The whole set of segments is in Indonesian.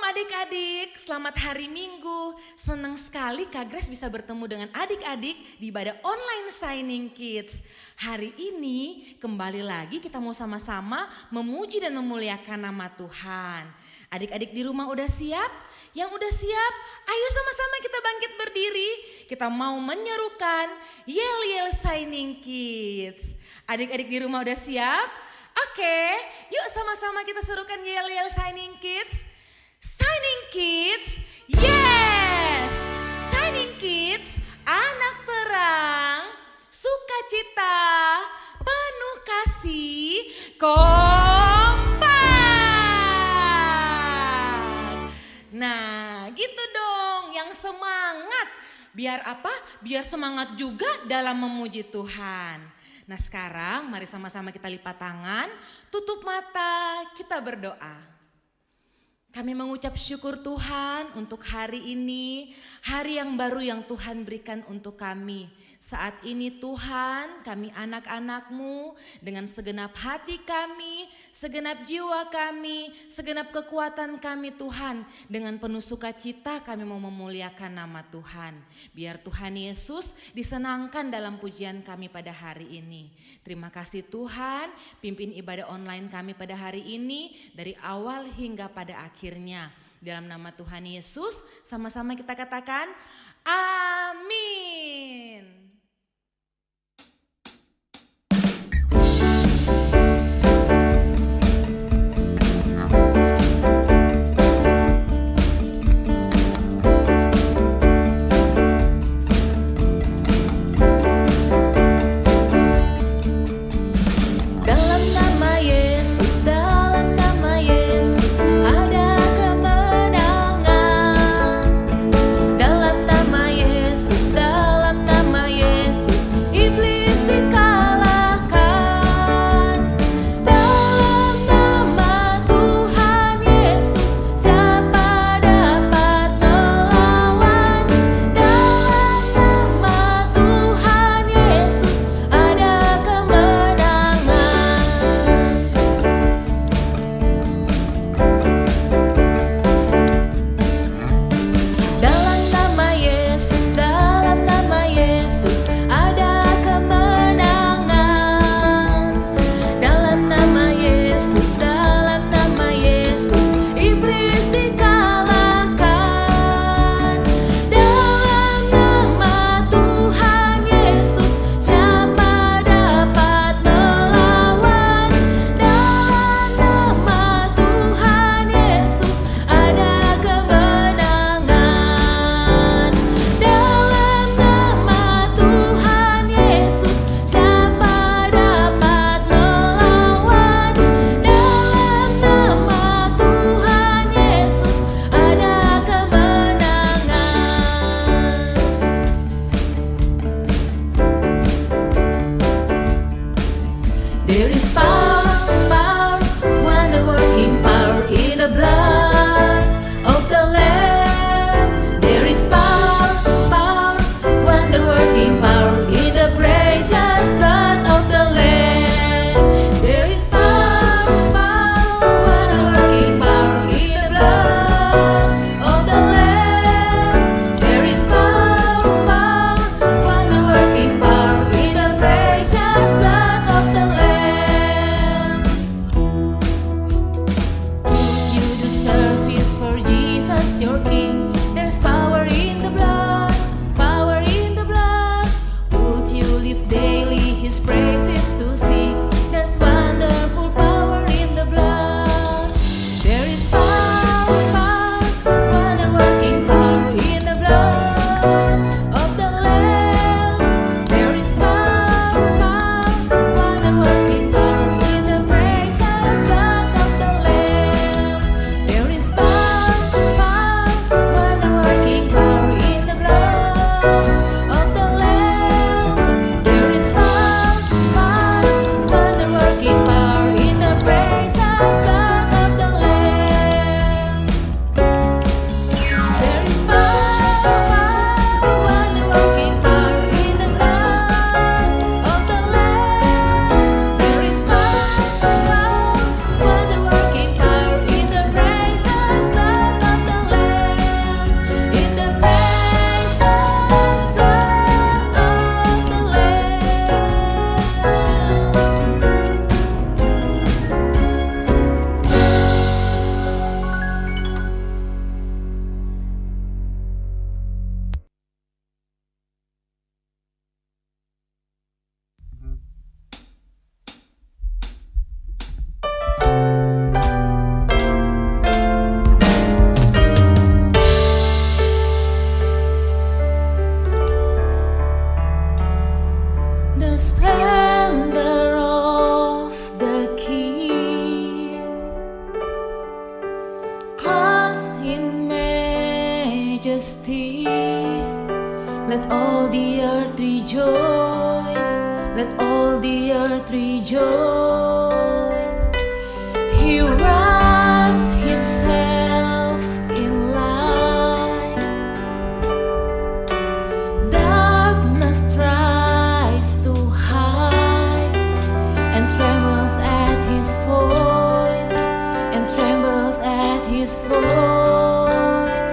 adik-adik, selamat hari Minggu. Senang sekali Kak Grace bisa bertemu dengan adik-adik di ibadah online Shining Kids. Hari ini kembali lagi kita mau sama-sama memuji dan memuliakan nama Tuhan. Adik-adik di rumah udah siap? Yang udah siap, ayo sama-sama kita bangkit berdiri. Kita mau menyerukan Yel-Yel Shining Kids. Adik-adik di rumah udah siap? Oke, yuk sama-sama kita serukan Yel-Yel Shining Kids. Shining Kids, yes! Shining Kids, anak terang, sukacita, penuh kasih, kompak. Nah, gitu dong, yang semangat. Biar apa? Biar semangat juga dalam memuji Tuhan. Nah, sekarang mari sama-sama kita lipat tangan, tutup mata, kita berdoa. Kami mengucap syukur Tuhan untuk hari ini, hari yang baru yang Tuhan berikan untuk kami. Saat ini Tuhan, kami anak-anak-Mu dengan segenap hati kami, segenap jiwa kami, segenap kekuatan kami Tuhan. Dengan penuh sukacita kami mau memuliakan nama Tuhan. Biar Tuhan Yesus disenangkan dalam pujian kami pada hari ini. Terima kasih Tuhan, pimpin ibadah online kami pada hari ini dari awal hingga pada akhirnya. Dalam nama Tuhan Yesus, sama-sama kita katakan amin. Dalam nama Yesus. majesty. Let all the earth rejoice. Let all the earth rejoice. He wraps himself in light. Darkness tries to hide and trembles at his voice, and trembles at his voice.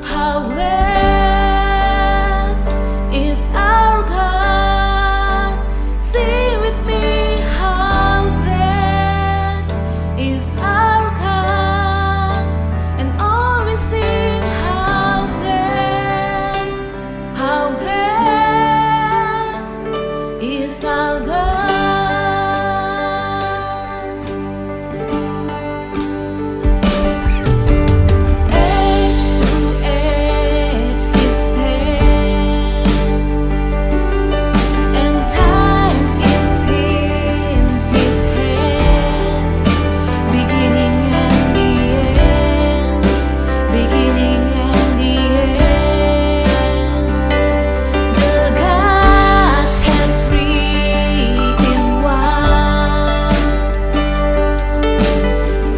How great is our God. Sing with me, how great is our God. And all we sing, how great is our God. Age to age He stands, and time is in His hands. Beginning and the end, beginning and the end. The Godhead three in one.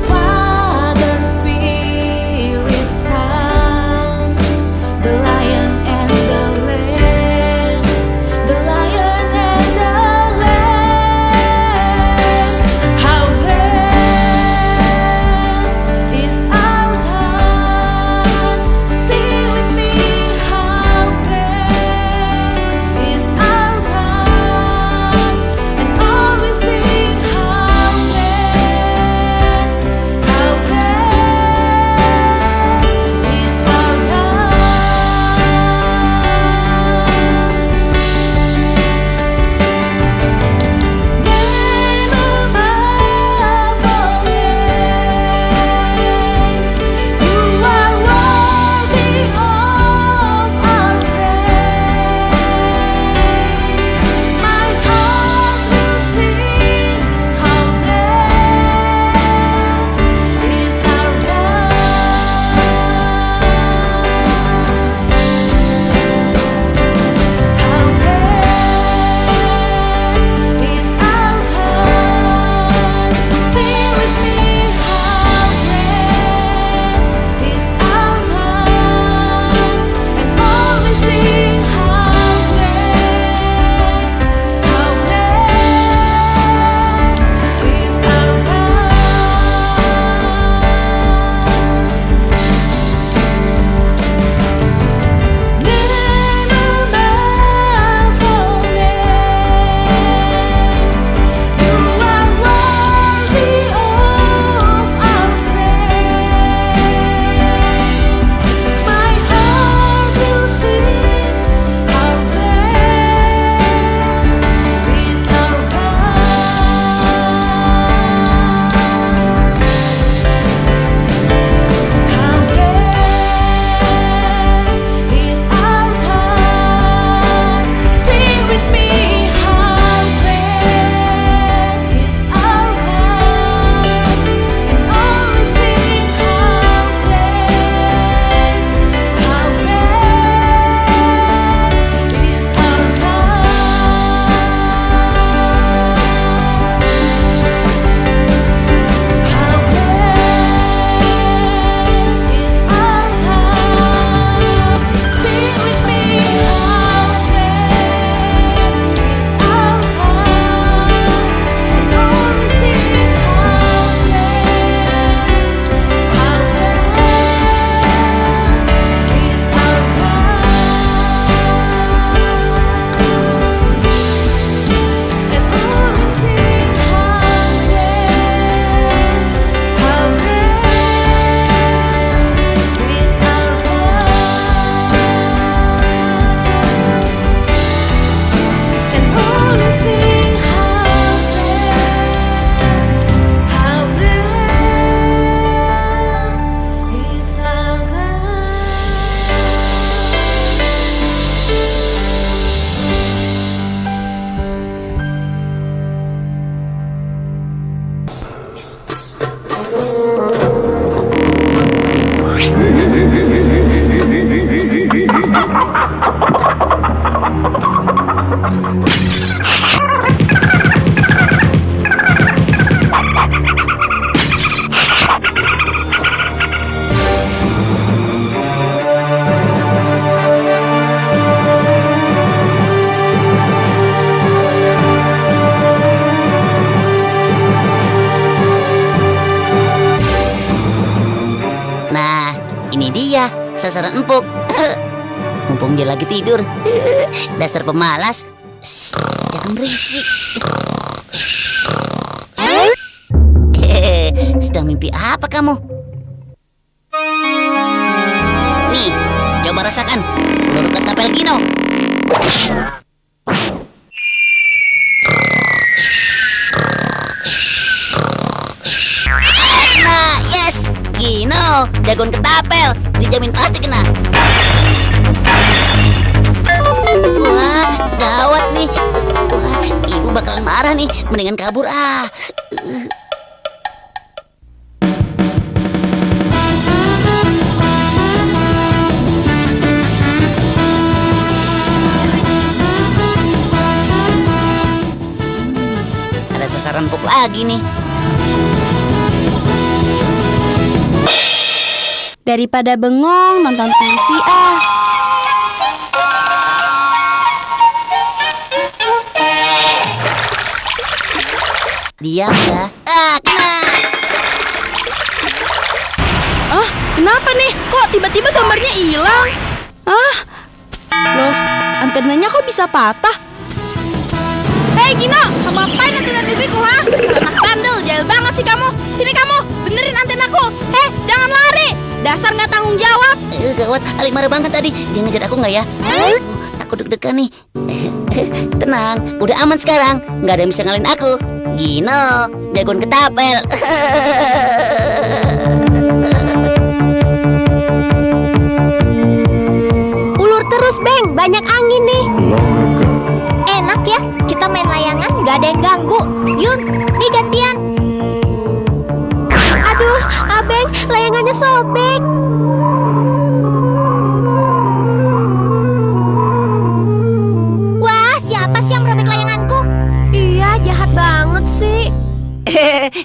Father, Spirit, Son, the Lion and the Lamb, the Lion and the Lamb. How great is our God. Sing with me, how great is our God. And all we sing, how great is our God. Name above all names, you are worthy of our praise. My heart will sing, how great is our God. How great is our God. Sing with me, how great is our God. And all we sing, how great is our God. Name above all names, you are worthy of our praise. My heart will sing, how great is our God. How great is our God. Sing with me, how great is our God. And all we sing, how great is our God. How great is our God. Sing with me, how great is our God. And all we sing, how great is our God. And all we sing, how great is our God. And all we sing, how great is our God. ini dia sasaran empuk. Mumpung dia lagi tidur. Dasar pemalas. Shh, jangan berisik. Sedang mimpi apa kamu? Nih, coba rasakan peluru ketapel Gino. Nah, yes, Gino, jagoan ketapel, dijamin pasti kena. Wah, gawat nih. Wah, ibu bakalan marah nih. Mendingan kabur ah. Ada sasaran empuk lagi nih. Daripada bengong nonton TV ah. Diam ya. Kena. Kenapa nih? Kok tiba-tiba gambarnya hilang? Loh, antenanya kok bisa patah? Hei Gino, kamu apain antena TV-ku ha? Dasar anak bandel, jahil banget sih kamu. Sini kamu, benerin antenaku. Jangan lari. Dasar nggak tanggung jawab. Gawat, Ali marah banget tadi. Dia ngejar aku nggak ya? Aku deg-degan nih. Tenang, udah aman sekarang. Nggak ada yang bisa ngalahin aku. Gino, jagoan ketapel. Ulur terus, Beng. Banyak angin nih. Enak ya, kita main layangan nggak ada yang ganggu. Yun, nih gantian. Aduh, Abeng, layangannya sobek. Wah, siapa sih yang merobek layanganku? Iya, jahat banget sih.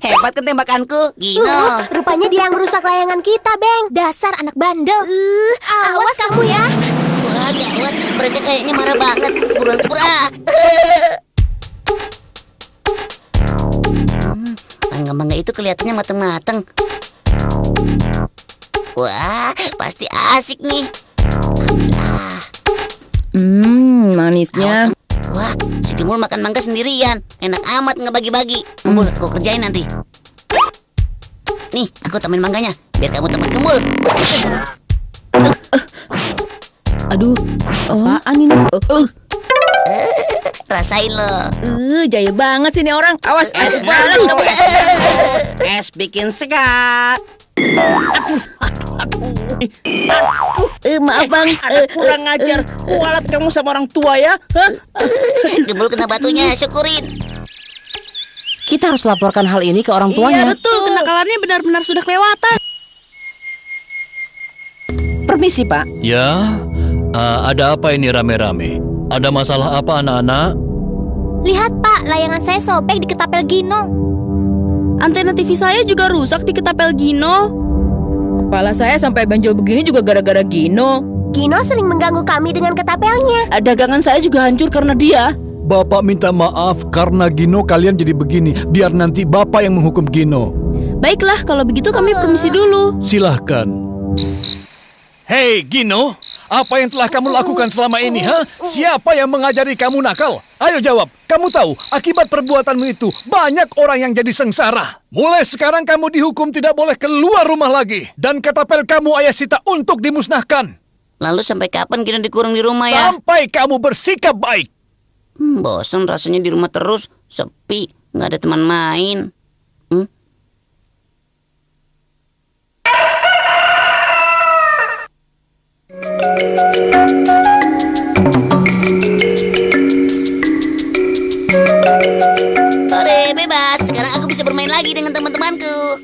Hebat kan tembakanku, Gino. Rupanya dia yang merusak layangan kita, Beng. Dasar anak bandel. Awas kamu ya. Wah, gawat. Mereka kayaknya marah banget. Buruan kabur ah. Bangga-bangga itu kelihatannya mateng-mateng. Wah, pasti asik nih. Manisnya. Wah, si Gemul makan mangga sendirian. Enak amat ngebagi-bagi. Gembul, aku kerjain nanti. Nih, aku temen mangganya. Biar kamu teman Gembul. Aduh, apaan ini? Rasain lo. Jaya banget sih ini orang. Awas, es banget kamu. Es bikin segar. Maaf bang, Kurang ajar. Kualat kamu sama orang tua ya. Gembul kena batunya, syukurin. Kita harus laporkan hal ini ke orang iya tuanya. betul, kenakalannya benar-benar sudah kelewatan. Permisi Pak. Ya, ada apa ini rame-rame? Ada masalah apa anak-anak? Lihat, Pak, layangan saya sobek di ketapel Gino. Antena TV saya juga rusak di ketapel Gino. Kepala saya sampai benjol begini juga gara-gara Gino. Gino sering mengganggu kami dengan ketapelnya. Dagangan saya juga hancur karena dia. Bapak minta maaf karena Gino kalian jadi begini. Biar nanti Bapak yang menghukum Gino. Baiklah, kalau begitu kami permisi dulu. Silahkan. Hei Gino, apa yang telah kamu lakukan selama ini? Siapa yang mengajari kamu nakal? Ayo jawab, kamu tahu akibat perbuatanmu itu banyak orang yang jadi sengsara. Mulai sekarang kamu dihukum tidak boleh keluar rumah lagi. Dan ketapel kamu ayah sita untuk dimusnahkan. Lalu sampai kapan Gino dikurung di rumah ya? Sampai kamu bersikap baik. Bosan rasanya di rumah terus. Sepi, nggak ada teman main. Sore bebas, sekarang aku bisa bermain lagi dengan teman-temanku.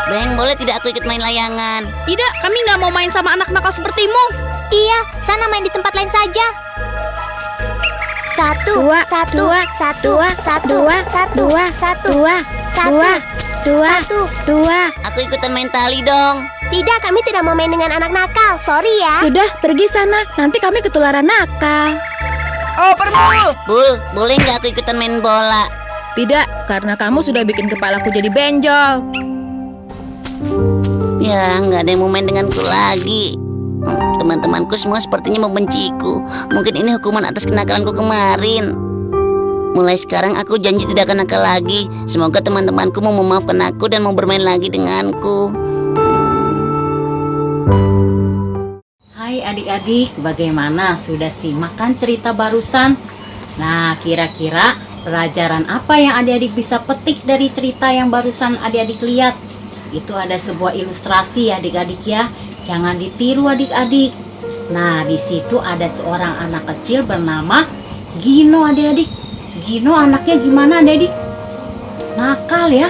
Beng, boleh tidak aku ikut main layangan? Tidak, kami nggak mau main sama anak nakal sepertimu. Iya, sana main di tempat lain saja. Satu, satu, satu, satu, satu, dua. Aku ikutan main tali dong. Tidak, kami tidak mau main dengan anak nakal. Sorry ya. Sudah, pergi sana. Nanti kami ketularan nakal. Oh, perlu. Bul, boleh nggak aku ikutan main bola? Tidak, karena kamu sudah bikin kepalaku jadi benjol. Ya, nggak ada yang mau main denganku lagi. Teman-temanku semua sepertinya membenciku. Mungkin ini hukuman atas kenakalanku kemarin. Mulai sekarang aku janji tidak akan nakal lagi. Semoga teman-temanku mau memaafkan aku dan mau bermain lagi denganku. Hai adik-adik, bagaimana? Sudah simak kan cerita barusan? Nah, kira-kira pelajaran apa yang adik-adik bisa petik dari cerita yang barusan adik-adik lihat? Itu ada sebuah ilustrasi adik-adik ya. Jangan ditiru adik-adik. Nah, di situ ada seorang anak kecil bernama Gino adik-adik. Gino anaknya gimana adik-adik? Nakal ya?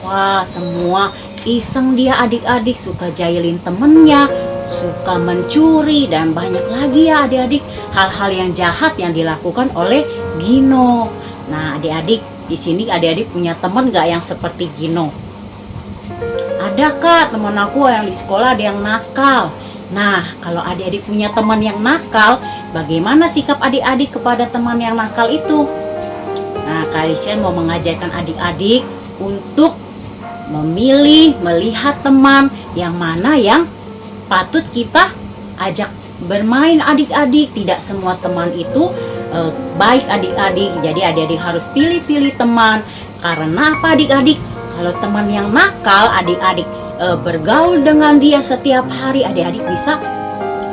Wah, semua iseng dia adik-adik, suka jahilin temennya, suka mencuri, dan banyak lagi ya adik-adik hal-hal yang jahat yang dilakukan oleh Gino. Nah, adik-adik, di sini adik-adik punya teman gak yang seperti Gino? Ada kak, teman aku yang di sekolah ada yang nakal. Nah, kalau adik-adik punya teman yang nakal, bagaimana sikap adik-adik kepada teman yang nakal itu? Nah, kalian mau mengajarkan adik-adik untuk memilih, melihat teman yang mana yang patut kita ajak bermain adik-adik. Tidak semua teman itu baik adik-adik. Jadi adik-adik harus pilih-pilih teman. Karena apa adik-adik? Kalau teman yang nakal, adik-adik bergaul dengan dia setiap hari, adik-adik bisa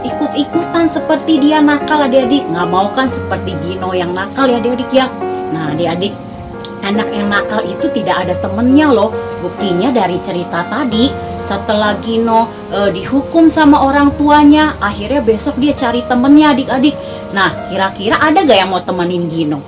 ikut-ikutan seperti dia nakal adik-adik. Nggak mau kan seperti Gino yang nakal ya adik-adik ya. Nah adik-adik, anak yang nakal itu tidak ada temennya loh. Buktinya dari cerita tadi, setelah Gino dihukum sama orang tuanya, akhirnya besok dia cari temennya adik-adik. Nah kira-kira ada gak yang mau temenin Gino?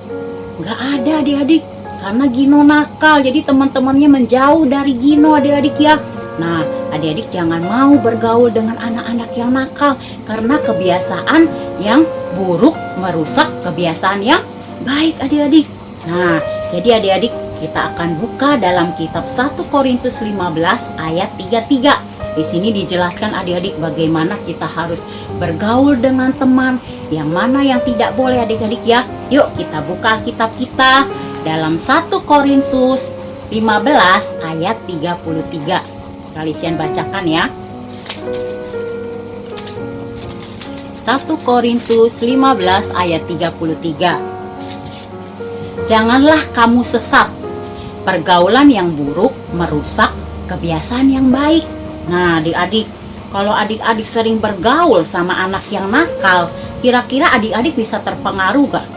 Nggak ada adik-adik. Karena Gino nakal, jadi teman-temannya menjauh dari Gino adik-adik ya. Nah, adik-adik jangan mau bergaul dengan anak-anak yang nakal, karena kebiasaan yang buruk merusak kebiasaan yang baik adik-adik. Nah, jadi adik-adik kita akan buka dalam kitab 1 Korintus 15 ayat 33. Di sini dijelaskan adik-adik bagaimana kita harus bergaul dengan teman, yang mana yang tidak boleh adik-adik ya. Yuk kita buka kitab kita dalam 1 Korintus 15 ayat 33. Kalian bacakan ya. 1 Korintus 15 ayat 33. Janganlah kamu sesat. Pergaulan yang buruk merusak kebiasaan yang baik. Nah, adik-adik, kalau adik-adik sering bergaul sama anak yang nakal, kira-kira adik-adik bisa terpengaruh gak?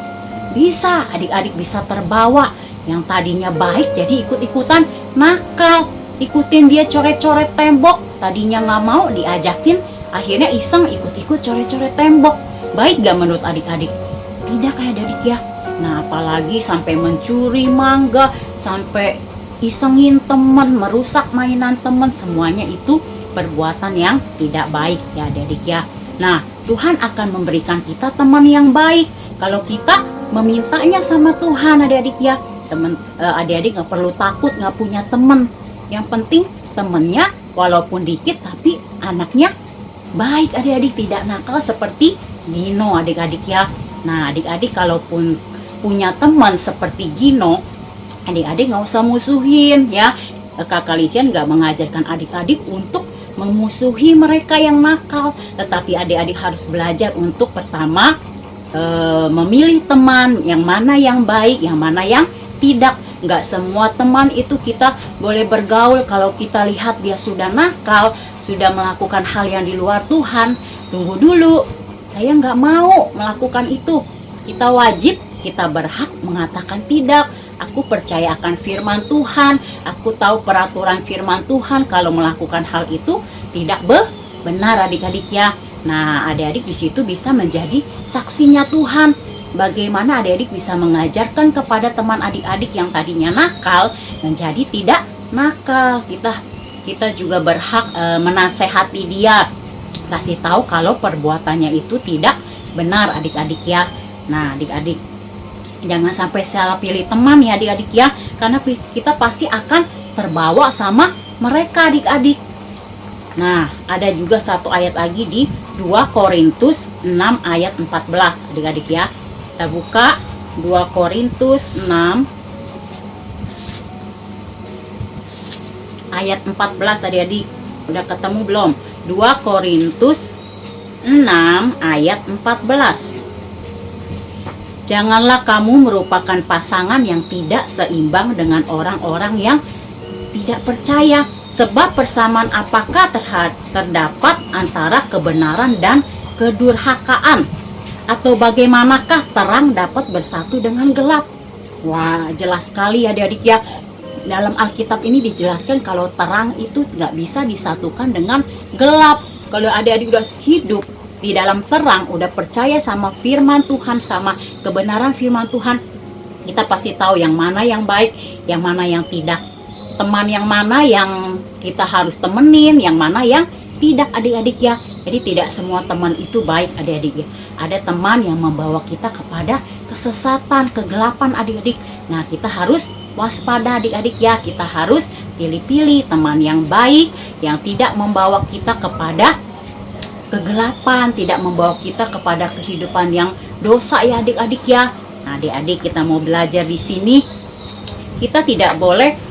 Bisa, adik-adik bisa terbawa. Yang tadinya baik jadi ikut-ikutan nakal. Ikutin dia coret-coret tembok. Tadinya gak mau diajakin, akhirnya iseng ikut-ikut coret-coret tembok. Baik gak menurut adik-adik? Tidak kayak adik ya. Nah apalagi sampai mencuri mangga, sampai isengin teman, merusak mainan teman. Semuanya itu perbuatan yang tidak baik ya adik-adik ya. Nah Tuhan akan memberikan kita teman yang baik kalau kita memintanya sama Tuhan adik-adik ya. Adik-adik gak perlu takut gak punya teman. Yang penting temennya walaupun dikit tapi anaknya baik adik-adik, tidak nakal seperti Gino adik-adik ya. Nah adik-adik kalaupun punya teman seperti Gino, adik-adik gak usah musuhin ya. Kakak Lisian gak mengajarkan adik-adik untuk memusuhi mereka yang nakal, tetapi adik-adik harus belajar untuk pertama memilih teman yang mana yang baik, yang mana yang tidak. Nggak semua teman itu kita boleh bergaul. Kalau kita lihat dia sudah nakal, sudah melakukan hal yang di luar Tuhan, tunggu dulu, saya nggak mau melakukan itu. Kita wajib, kita berhak mengatakan tidak. Aku percaya akan firman Tuhan, aku tahu peraturan firman Tuhan. Kalau melakukan hal itu tidak benar adik-adik ya. Nah adik-adik di situ bisa menjadi saksinya Tuhan. Bagaimana adik-adik bisa mengajarkan kepada teman adik-adik yang tadinya nakal menjadi tidak nakal. Kita juga berhak menasehati dia, kasih tahu kalau perbuatannya itu tidak benar adik-adik ya. Nah adik-adik jangan sampai salah pilih teman ya adik-adik ya, karena kita pasti akan terbawa sama mereka adik-adik. Nah ada juga satu ayat lagi di 2 Korintus 6 ayat 14 adik-adik ya. Kita buka 2 Korintus 6 ayat 14 adik-adik. Udah ketemu belum? 2 Korintus 6 ayat 14. Janganlah kamu merupakan pasangan yang tidak seimbang dengan orang-orang yang tidak percaya. Sebab persamaan apakah terdapat antara kebenaran dan kedurhakaan? Atau bagaimanakah terang dapat bersatu dengan gelap? Wah, jelas sekali ya adik-adik ya. Dalam Alkitab ini dijelaskan kalau terang itu nggak bisa disatukan dengan gelap. Kalau adik-adik udah hidup di dalam terang, udah percaya sama firman Tuhan, sama kebenaran firman Tuhan, kita pasti tahu yang mana yang baik, yang mana yang tidak. Teman yang mana yang kita harus temenin, yang mana yang tidak adik-adik ya. Jadi tidak semua teman itu baik adik-adik ya. Ada teman yang membawa kita kepada kesesatan, kegelapan adik-adik. Nah, kita harus waspada adik-adik ya. Kita harus pilih-pilih teman yang baik, yang tidak membawa kita kepada kegelapan, tidak membawa kita kepada kehidupan yang dosa ya adik-adik ya. Nah, adik-adik kita mau belajar di sini, kita tidak boleh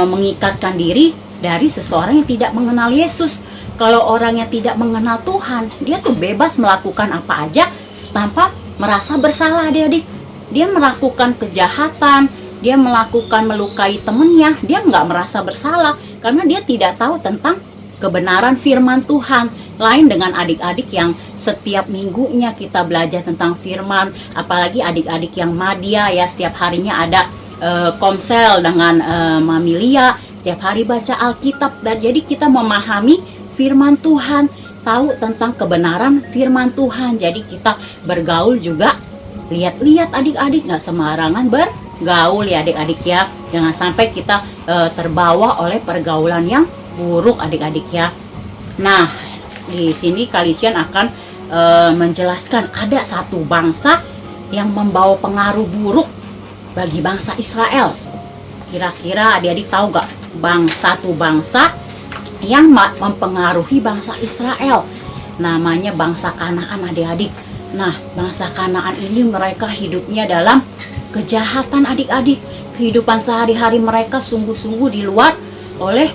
mengikatkan diri dari seseorang yang tidak mengenal Yesus. Kalau orang yang tidak mengenal Tuhan, dia tuh bebas melakukan apa aja tanpa merasa bersalah adik-adik. Dia melakukan kejahatan, dia melakukan melukai temennya, dia nggak merasa bersalah karena dia tidak tahu tentang kebenaran firman Tuhan. Lain dengan adik-adik yang setiap minggunya kita belajar tentang firman, apalagi adik-adik yang madya ya, setiap harinya ada komsel dengan Mami Lia, setiap hari baca Alkitab, dan jadi kita memahami firman Tuhan, tahu tentang kebenaran firman Tuhan. Jadi kita bergaul juga, lihat-lihat adik-adik, nggak sembarangan bergaul ya adik-adik ya. Jangan sampai kita terbawa oleh pergaulan yang buruk adik-adik ya. Nah, di sini Kalisian akan menjelaskan ada satu bangsa yang membawa pengaruh buruk bagi bangsa Israel. Kira-kira adik-adik tahu gak satu bangsa yang mempengaruhi bangsa Israel? Namanya bangsa Kanaan adik-adik. Nah, bangsa Kanaan ini mereka hidupnya dalam kejahatan adik-adik. Kehidupan sehari-hari mereka sungguh-sungguh di luar oleh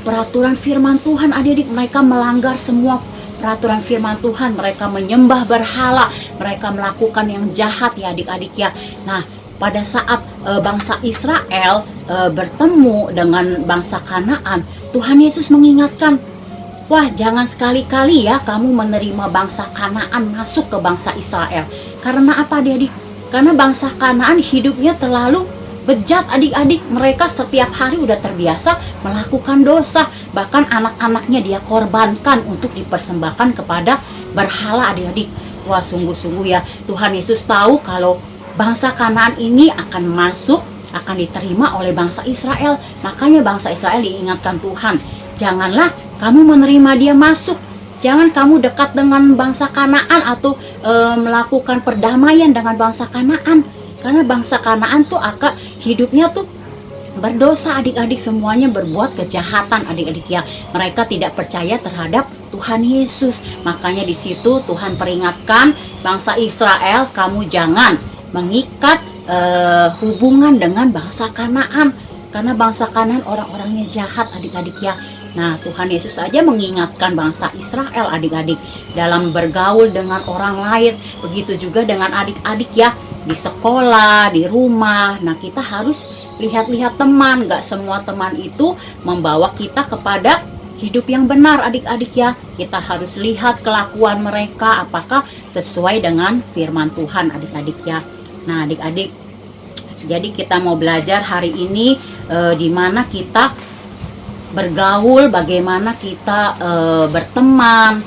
peraturan firman Tuhan adik-adik. Mereka melanggar semua peraturan firman Tuhan. Mereka menyembah berhala, mereka melakukan yang jahat ya adik-adik ya. Nah, pada saat bangsa Israel bertemu dengan bangsa Kanaan, Tuhan Yesus mengingatkan, wah, jangan sekali-kali ya kamu menerima bangsa Kanaan masuk ke bangsa Israel. Karena apa adik-adik? Karena bangsa Kanaan hidupnya terlalu bejat adik-adik. Mereka setiap hari udah terbiasa melakukan dosa. Bahkan anak-anaknya dia korbankan untuk dipersembahkan kepada berhala adik-adik. Wah, sungguh-sungguh ya, Tuhan Yesus tahu kalau bangsa Kanaan ini akan masuk, akan diterima oleh bangsa Israel. Makanya bangsa Israel diingatkan Tuhan, janganlah kamu menerima dia masuk. Jangan kamu dekat dengan bangsa Kanaan atau melakukan perdamaian dengan bangsa Kanaan. Karena bangsa Kanaan tuh akan hidupnya tuh berdosa adik-adik, semuanya berbuat kejahatan adik-adik ya. Mereka tidak percaya terhadap Tuhan Yesus. Makanya di situ Tuhan peringatkan bangsa Israel, kamu jangan mengikat hubungan dengan bangsa Kanaan. Karena bangsa Kanaan orang-orangnya jahat adik-adik ya. Nah, Tuhan Yesus saja mengingatkan bangsa Israel adik-adik dalam bergaul dengan orang lain. Begitu juga dengan adik-adik ya, di sekolah, di rumah. Nah, kita harus lihat-lihat teman. Gak semua teman itu membawa kita kepada hidup yang benar adik-adik ya. Kita harus lihat kelakuan mereka apakah sesuai dengan firman Tuhan adik-adik ya. Nah, adik-adik, jadi kita mau belajar hari ini di mana kita bergaul, bagaimana kita berteman.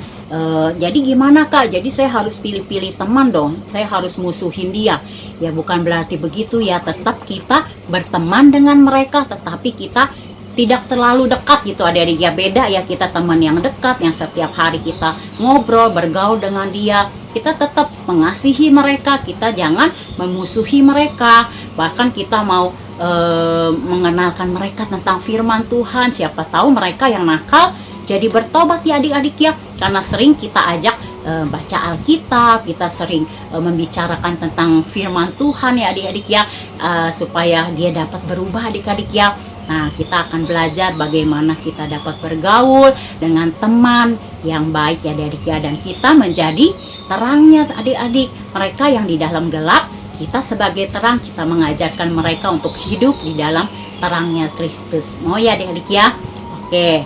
Jadi gimana Kak? Jadi saya harus pilih-pilih teman dong. Saya harus musuhin dia. Ya bukan berarti begitu ya. Tetap kita berteman dengan mereka, tetapi kita tidak terlalu dekat gitu adik-adik ya. Beda ya, kita teman yang dekat, yang setiap hari kita ngobrol, bergaul dengan dia. Kita tetap mengasihi mereka, kita jangan memusuhi mereka. Bahkan kita mau mengenalkan mereka tentang firman Tuhan. Siapa tahu mereka yang nakal jadi bertobat ya adik-adik ya. Karena sering kita ajak baca Alkitab, kita sering membicarakan tentang firman Tuhan ya adik-adik ya, supaya dia dapat berubah adik-adik ya. Nah, kita akan belajar bagaimana kita dapat bergaul dengan teman yang baik ya adik-adik ya. Dan kita menjadi terangnya adik-adik. Mereka yang di dalam gelap, kita sebagai terang, kita mengajarkan mereka untuk hidup di dalam terangnya Kristus. Mau ya adik-adik ya? Oke,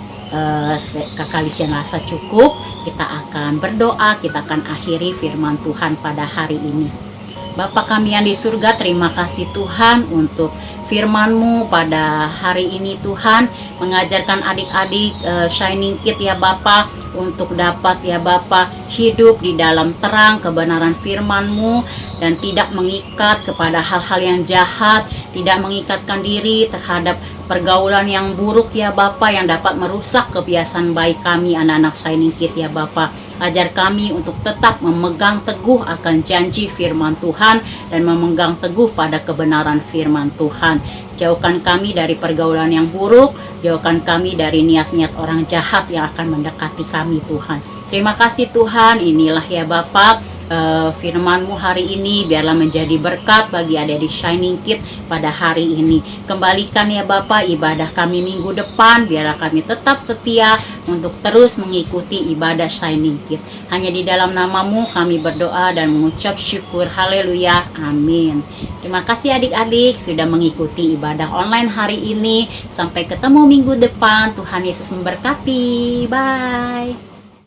kakak Lisian rasa cukup. Kita akan berdoa, kita akan akhiri firman Tuhan pada hari ini. Bapa kami yang di surga, terima kasih Tuhan untuk firman-Mu pada hari ini Tuhan. Mengajarkan adik-adik Shining Kid ya Bapa, untuk dapat ya Bapa hidup di dalam terang kebenaran firman-Mu dan tidak mengikat kepada hal-hal yang jahat, tidak mengikatkan diri terhadap pergaulan yang buruk ya Bapa yang dapat merusak kebiasaan baik kami anak-anak Shining Kid ya Bapa. Ajar kami untuk tetap memegang teguh akan janji firman Tuhan dan memegang teguh pada kebenaran firman Tuhan. Jauhkan kami dari pergaulan yang buruk, jauhkan kami dari niat-niat orang jahat yang akan mendekati kami Tuhan. Terima kasih Tuhan, inilah ya Bapa firman-Mu hari ini, biarlah menjadi berkat bagi adik-adik Shining Kid pada hari ini. Kembalikan ya Bapa ibadah kami minggu depan, biarlah kami tetap setia untuk terus mengikuti ibadah Shining Kid. Hanya di dalam nama-Mu kami berdoa dan mengucap syukur, haleluya, amin. Terima kasih adik-adik sudah mengikuti ibadah online hari ini. Sampai ketemu minggu depan, Tuhan Yesus memberkati, bye.